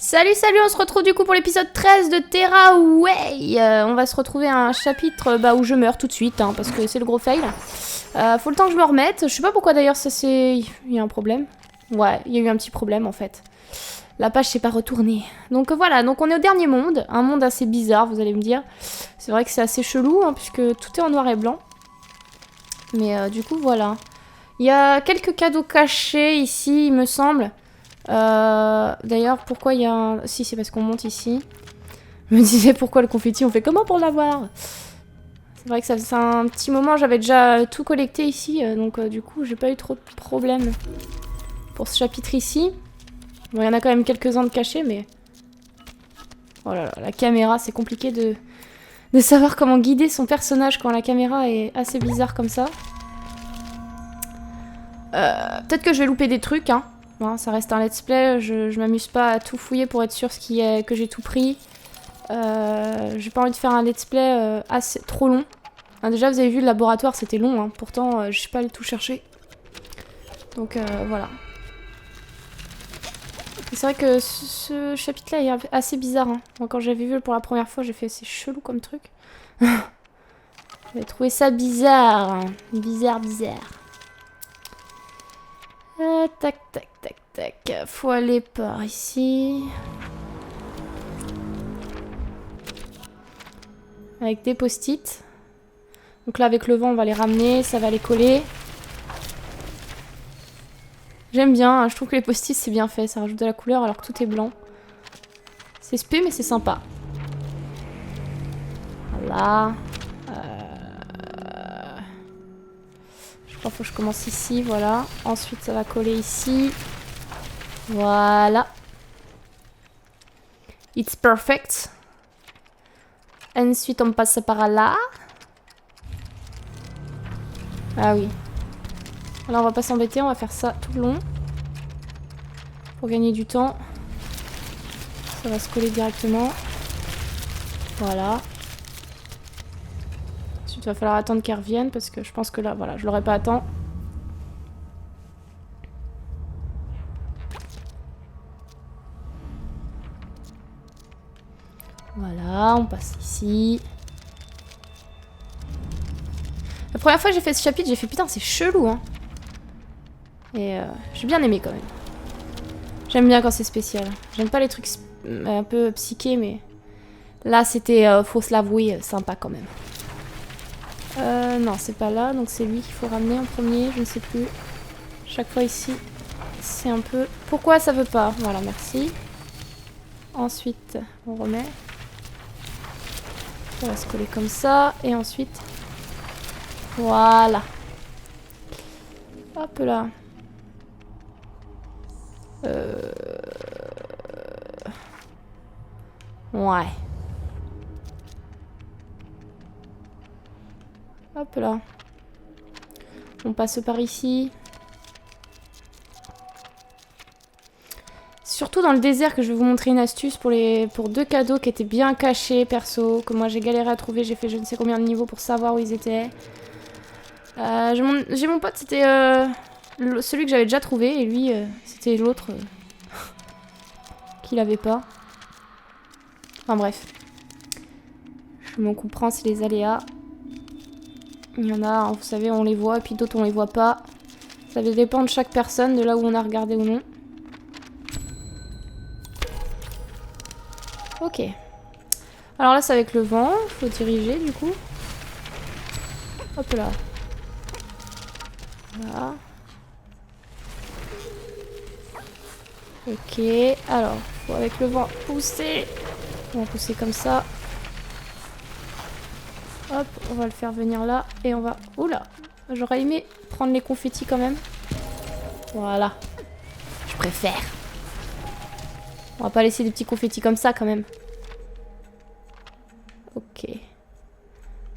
Salut, salut, on se retrouve du coup pour l'épisode 13 de Terra Way. On va se retrouver à un chapitre où je meurs tout de suite, hein, parce que c'est le gros fail. Faut le temps que je me remette. Je sais pas pourquoi d'ailleurs ça c'est... Il y a un problème. Ouais, il y a eu un petit problème en fait. La page s'est pas retournée. Donc voilà, donc on est au dernier monde. Un monde assez bizarre, vous allez me dire. C'est vrai que c'est assez chelou, hein, puisque tout est en noir et blanc. Mais du coup, voilà. Il y a quelques cadeaux cachés ici, il me semble. D'ailleurs, pourquoi il y a un... Si, c'est parce qu'on monte ici. Je me disais pourquoi le confetti, on fait comment pour l'avoir? C'est vrai que ça faisait un petit moment, j'avais déjà tout collecté ici, donc du coup, j'ai pas eu trop de problèmes pour ce chapitre ici. Bon, il y en a quand même quelques-uns de cachés, mais... Oh là là, la caméra, c'est compliqué de savoir comment guider son personnage quand la caméra est assez bizarre comme ça. Peut-être que je vais louper des trucs, hein. Bon, ça reste un let's play, je m'amuse pas à tout fouiller pour être sûr que j'ai tout pris. J'ai pas envie de faire un let's play trop long. Hein, déjà, vous avez vu, le laboratoire, c'était long, hein. Pourtant, je suis pas allée tout chercher. Donc, voilà. C'est vrai que ce chapitre-là est assez bizarre. Hein. Moi, quand j'avais vu pour la première fois, j'ai fait c'est chelou comme truc. J'avais trouvé ça bizarre. Hein. Bizarre. Tac. Faut aller par ici. Avec des post-it. Donc là, avec le vent, on va les ramener. Ça va les coller. J'aime bien. Hein, je trouve que les post-it, c'est bien fait. Ça rajoute de la couleur alors que tout est blanc. C'est spé, mais c'est sympa. Voilà. Je crois qu'il faut que je commence ici. Voilà. Ensuite, ça va coller ici. Voilà. It's perfect. Ensuite, on passe par là. Ah oui. Alors, on va pas s'embêter, on va faire ça tout le long. Pour gagner du temps. Ça va se coller directement. Voilà. Ensuite, il va falloir attendre qu'elle revienne parce que je pense que là, voilà, je l'aurai pas à temps. Voilà, on passe ici. La première fois que j'ai fait ce chapitre, j'ai fait putain, c'est chelou, hein. Et j'ai bien aimé quand même. J'aime bien quand c'est spécial. J'aime pas les trucs un peu psychés, mais là c'était, faut se l'avouer, sympa quand même. Non, c'est pas là, donc c'est lui qu'il faut ramener en premier, je ne sais plus. Chaque fois ici, c'est un peu... Pourquoi ça veut pas? Voilà, merci. Ensuite, on remet. Ça va se coller comme ça, et ensuite... Voilà. Hop là. Ouais. Hop là. On passe par ici. Surtout dans le désert que je vais vous montrer une astuce pour deux cadeaux qui étaient bien cachés, perso. Que moi j'ai galéré à trouver. J'ai fait je ne sais combien de niveaux pour savoir où ils étaient. J'ai mon pote, c'était celui que j'avais déjà trouvé. Et lui, c'était l'autre qu'il avait pas. Enfin bref. Je m'en comprends, c'est les aléas. Il y en a, hein, vous savez, on les voit, et puis d'autres on les voit pas. Ça dépend de chaque personne, de là où on a regardé ou non. Ok. Alors là, c'est avec le vent. Faut diriger, du coup. Hop là. Voilà. Ok. Alors, faut avec le vent pousser. On va pousser comme ça. Hop, on va le faire venir là. Et on va... Oula. J'aurais aimé prendre les confettis quand même. Voilà. Je préfère. On va pas laisser des petits confettis comme ça quand même. Ok.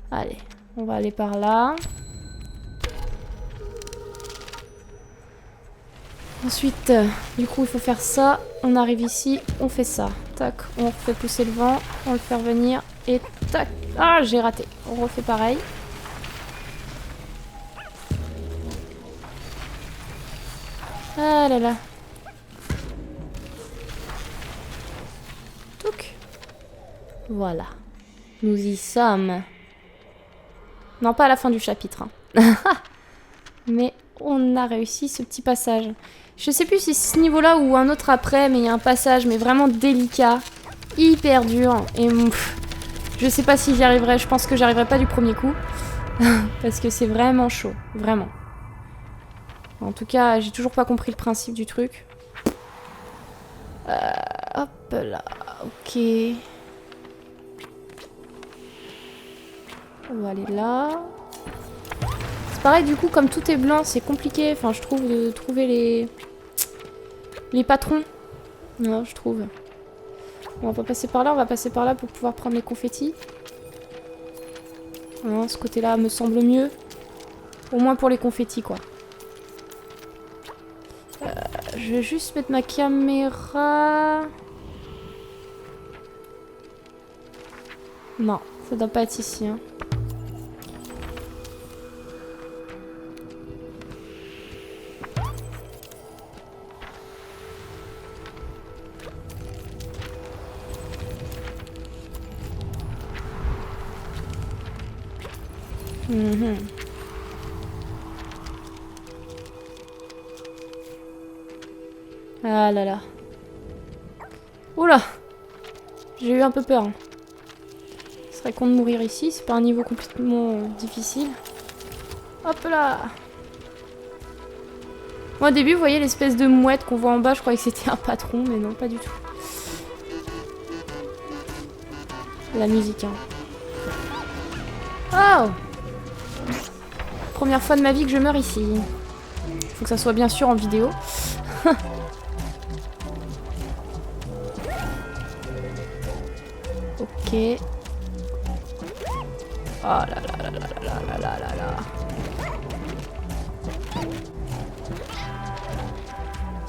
Allez, on va aller par là. Ensuite, du coup, il faut faire ça. On arrive ici, on fait ça. Tac, on refait pousser le vent. On le fait venir. Et tac. Ah, j'ai raté. On refait pareil. Ah là là. Voilà. Nous y sommes. Non, pas à la fin du chapitre. Hein. Mais on a réussi ce petit passage. Je sais plus si c'est ce niveau-là ou un autre après, mais il y a un passage, mais vraiment délicat. Hyper dur. Et je sais pas si j'y arriverai. Je pense que j'y arriverai pas du premier coup. Parce que c'est vraiment chaud. Vraiment. En tout cas, j'ai toujours pas compris le principe du truc. Hop là. Ok. On va aller là. C'est pareil, du coup, comme tout est blanc, c'est compliqué. Enfin, je trouve de trouver les patrons. Non, je trouve. On va pas passer par là, on va passer par là pour pouvoir prendre les confettis. Non, ce côté-là me semble mieux. Au moins pour les confettis, quoi. Je vais juste mettre ma caméra... Non, ça doit pas être ici, hein. Ah là là. Oula. J'ai eu un peu peur. Hein. Ce serait con de mourir ici. C'est pas un niveau complètement difficile. Hop là. Moi au début, vous voyez l'espèce de mouette qu'on voit en bas. Je croyais que c'était un patron, mais non, pas du tout. La musique, hein. Oh! Première fois de ma vie que je meurs ici. Faut que ça soit bien sûr en vidéo. Ok. Oh là là là là là là là là là.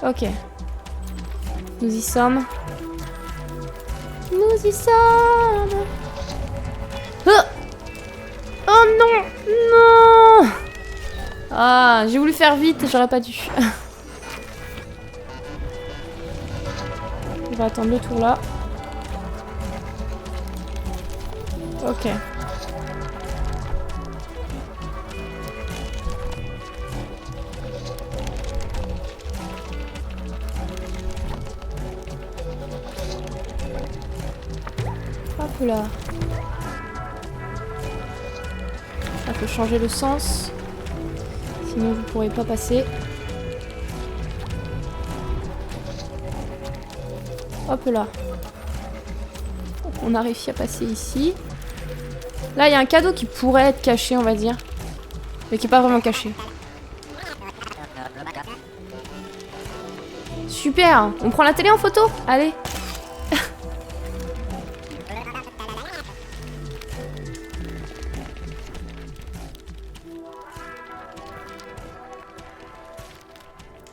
Ok. Nous y sommes. Nous y sommes. Oh, oh non, non. Ah, j'ai voulu faire vite, j'aurais pas dû. On va attendre le tour là. Ok. Hop là. Ça peut changer le sens. Sinon vous pourrez pas passer. Hop là. On a réussi à passer ici. Là, il y a un cadeau qui pourrait être caché, on va dire. Mais qui est pas vraiment caché. Super. On prend la télé en photo? Allez.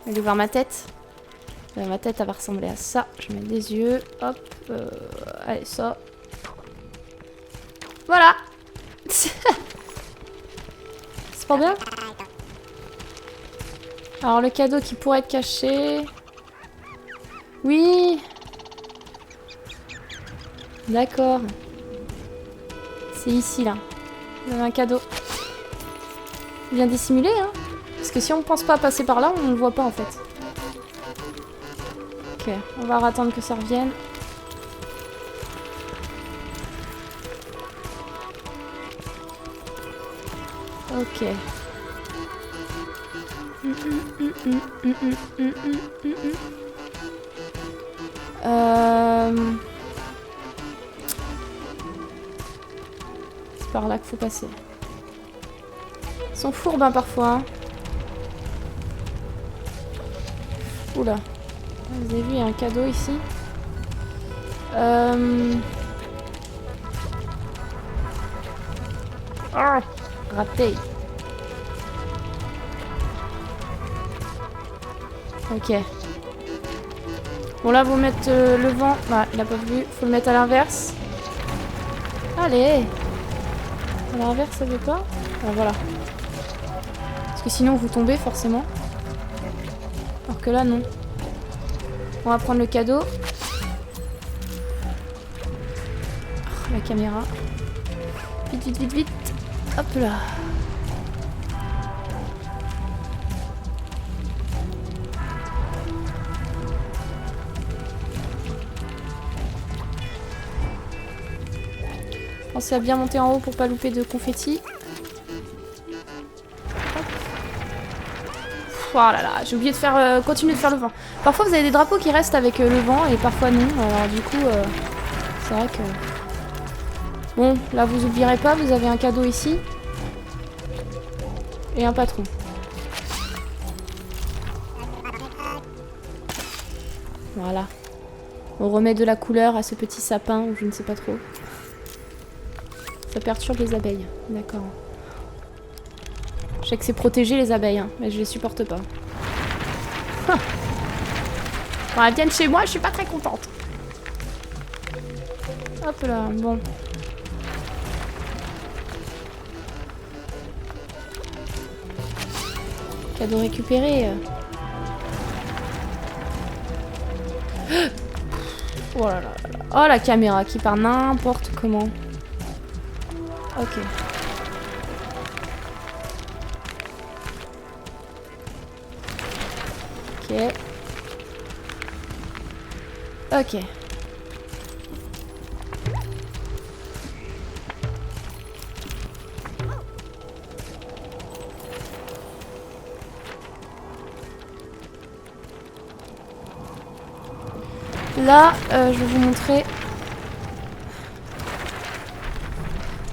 Allez voir ma tête. Ma tête, elle va ressembler à ça. Je mets des yeux. Hop. Allez, ça. Voilà. C'est pas bien. Alors, le cadeau qui pourrait être caché. Oui. D'accord. C'est ici, là. Il y a un cadeau. Bien dissimulé, hein. Parce que si on pense pas à passer par là, on ne le voit pas, en fait. Ok, on va attendre que ça revienne. Ok. C'est par là qu'il faut passer. Ils sont fourbes hein, parfois. Hein. Oula. Vous avez vu, il y a un cadeau ici. Ah, raté. Ok. Bon là, vous mettre le vent. Ah, il a pas vu. Faut le mettre à l'inverse. Allez. À l'inverse, ça veut pas. Ah, voilà. Parce que sinon, vous tombez forcément. Alors que là, non. On va prendre le cadeau. la caméra. Vite, vite, vite, vite. Hop là. Pensez à bien monter en haut pour pas louper de confetti. Oh là là, j'ai oublié de faire continuer de faire le vent. Parfois vous avez des drapeaux qui restent avec le vent et parfois non. Alors du coup, c'est vrai que... Bon, là vous oublierez pas, vous avez un cadeau ici. Et un patron. Voilà. On remet de la couleur à ce petit sapin ou je ne sais pas trop. Ça perturbe les abeilles. D'accord. Je sais que c'est protéger les abeilles, hein, mais je les supporte pas. Quand elles viennent chez moi, je suis pas très contente. Hop là, bon. Cadeau récupéré. Oh là là là. Oh la caméra qui part n'importe comment. Ok. Ok. Ok. Là, je vais vous montrer.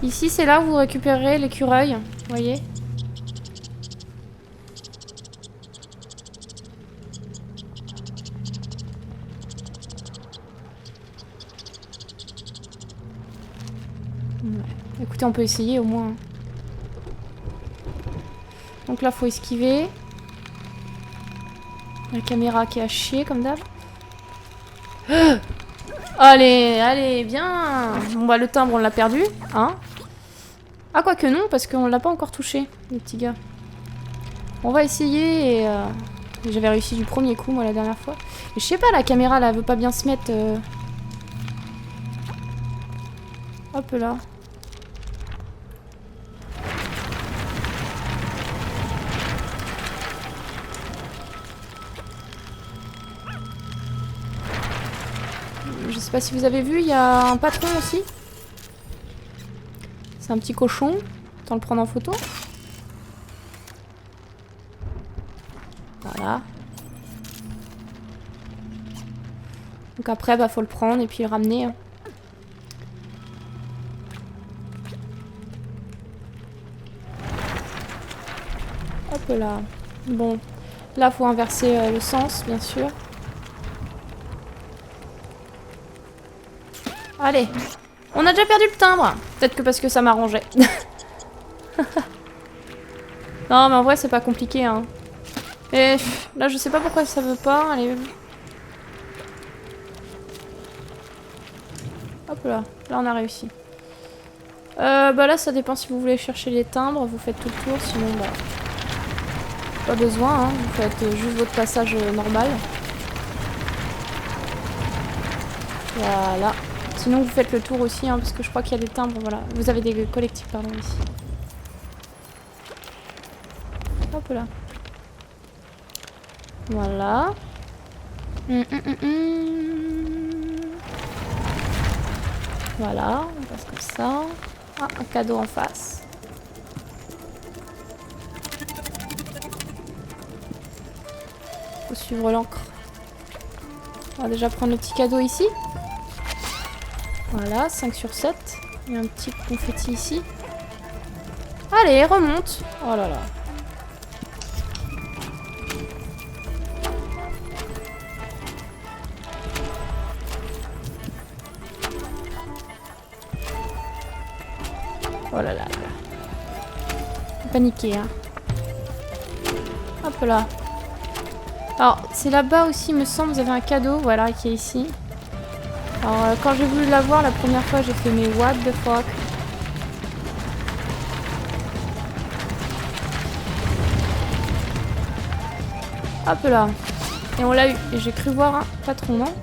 Ici, c'est là où vous récupérez l'écureuil. Vous voyez ? Ouais. Écoutez, on peut essayer au moins. Donc là, faut esquiver. La caméra qui est à chier, comme d'hab. Allez, allez, bien. Bon bah le timbre on l'a perdu, hein. Ah quoique non, parce qu'on l'a pas encore touché, le petit gars. On va essayer et... J'avais réussi du premier coup moi la dernière fois. Mais je sais pas, la caméra là, elle veut pas bien se mettre... Hop là. Je sais pas si vous avez vu, il y a un patron aussi. C'est un petit cochon. Autant le prendre en photo. Voilà. Donc après, bah faut le prendre et puis le ramener. Hop là. Bon. Là, faut inverser le sens, bien sûr. Allez. On a déjà perdu le timbre. Peut-être que parce que ça m'arrangeait. Non, mais en vrai, c'est pas compliqué, hein. Et là, je sais pas pourquoi ça veut pas. Allez. Hop là. Là, on a réussi. Bah là, ça dépend si vous voulez chercher les timbres. Vous faites tout le tour, sinon, bah... Pas besoin, hein. Vous faites juste votre passage normal. Voilà. Sinon, vous faites le tour aussi, hein, parce que je crois qu'il y a des timbres, voilà. Vous avez des collectifs, pardon, ici. Hop là. Voilà. Voilà, on passe comme ça. Ah, un cadeau en face. Faut suivre l'encre. On va déjà prendre le petit cadeau ici. Voilà, 5 sur 7. Il y a un petit confetti ici. Allez, remonte. Oh là là. Oh là là là. Paniqué, hein. Hop là. Alors, c'est là-bas aussi, il me semble, vous avez un cadeau, voilà, qui est ici. Alors, quand j'ai voulu l'avoir la première fois, j'ai fait mais what the fuck. Hop là. Et on l'a eu. Et j'ai cru voir un patron, non?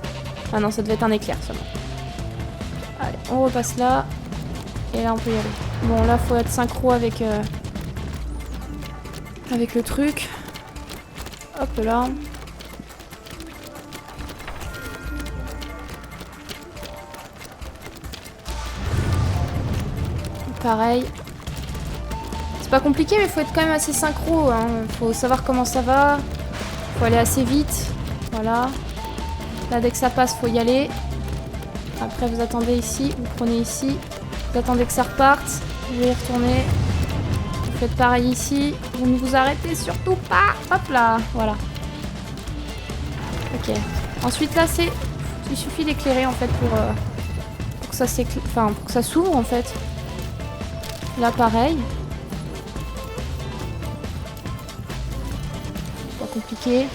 Ah non, ça devait être un éclair seulement. Allez, on repasse là. Et là, on peut y aller. Bon, là, faut être synchro avec le truc. Hop là. Pareil. C'est pas compliqué, mais faut être quand même assez synchro. Hein. Faut savoir comment ça va. Faut aller assez vite. Voilà. Là, dès que ça passe, faut y aller. Après, vous attendez ici. Vous prenez ici. Vous attendez que ça reparte. Vous y retournez. Vous faites pareil ici. Vous ne vous arrêtez surtout pas. Hop là. Voilà. Ok. Ensuite, là, c'est... Il suffit d'éclairer, en fait, pour que ça pour que ça s'ouvre, en fait. Là, pareil. Pas compliqué.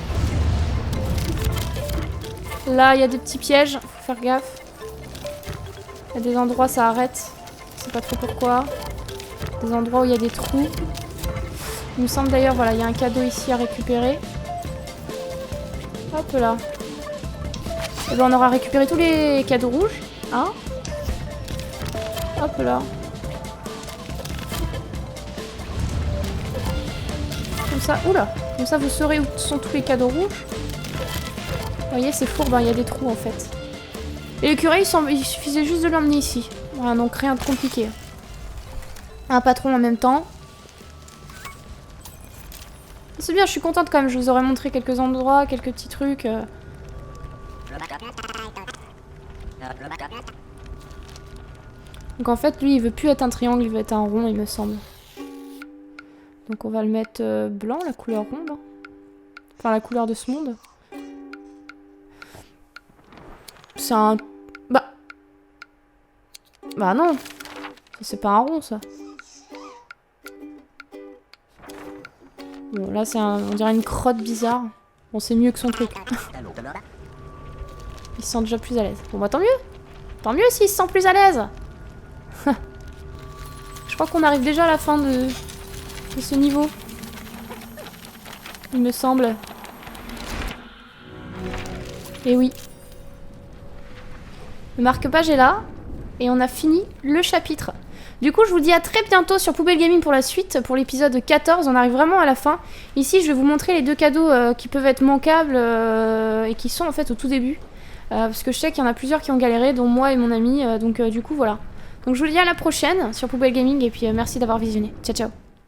Là, il y a des petits pièges. Faut faire gaffe. Il y a des endroits, ça arrête. Je sais pas trop pourquoi. Des endroits où il y a des trous. Il me semble d'ailleurs, voilà, il y a un cadeau ici à récupérer. Hop là. Et ben, on aura récupéré tous les cadeaux rouges. Hein? Hop là. Comme ça, oula, comme ça vous saurez où sont tous les cadeaux rouges. Vous voyez, c'est fourbe, hein, il y a des trous en fait. Et le curé, il suffisait juste de l'emmener ici. Voilà, donc rien de compliqué. Un patron en même temps. C'est bien, je suis contente quand même, je vous aurais montré quelques endroits, quelques petits trucs. Donc en fait, lui, il veut plus être un triangle, il veut être un rond, il me semble. Donc on va le mettre blanc, la couleur ronde. Enfin, la couleur de ce monde. C'est un... Bah non. C'est pas un rond, ça. Bon, là, c'est un... On dirait une crotte bizarre. Bon, c'est mieux que son truc. Il se sent déjà plus à l'aise. Bon, bah tant mieux. Tant mieux s'il se sent plus à l'aise. Je crois qu'on arrive déjà à la fin de ce niveau. Il me semble. Et oui. Le marque-page est là. Et on a fini le chapitre. Du coup, je vous dis à très bientôt sur Poubelle Gaming pour la suite, pour l'épisode 14. On arrive vraiment à la fin. Ici, je vais vous montrer les deux cadeaux qui peuvent être manquables et qui sont en fait au tout début. Parce que je sais qu'il y en a plusieurs qui ont galéré, dont moi et mon ami. Donc du coup, voilà. Donc je vous dis à la prochaine sur Poubelle Gaming et puis merci d'avoir visionné. Ciao, ciao.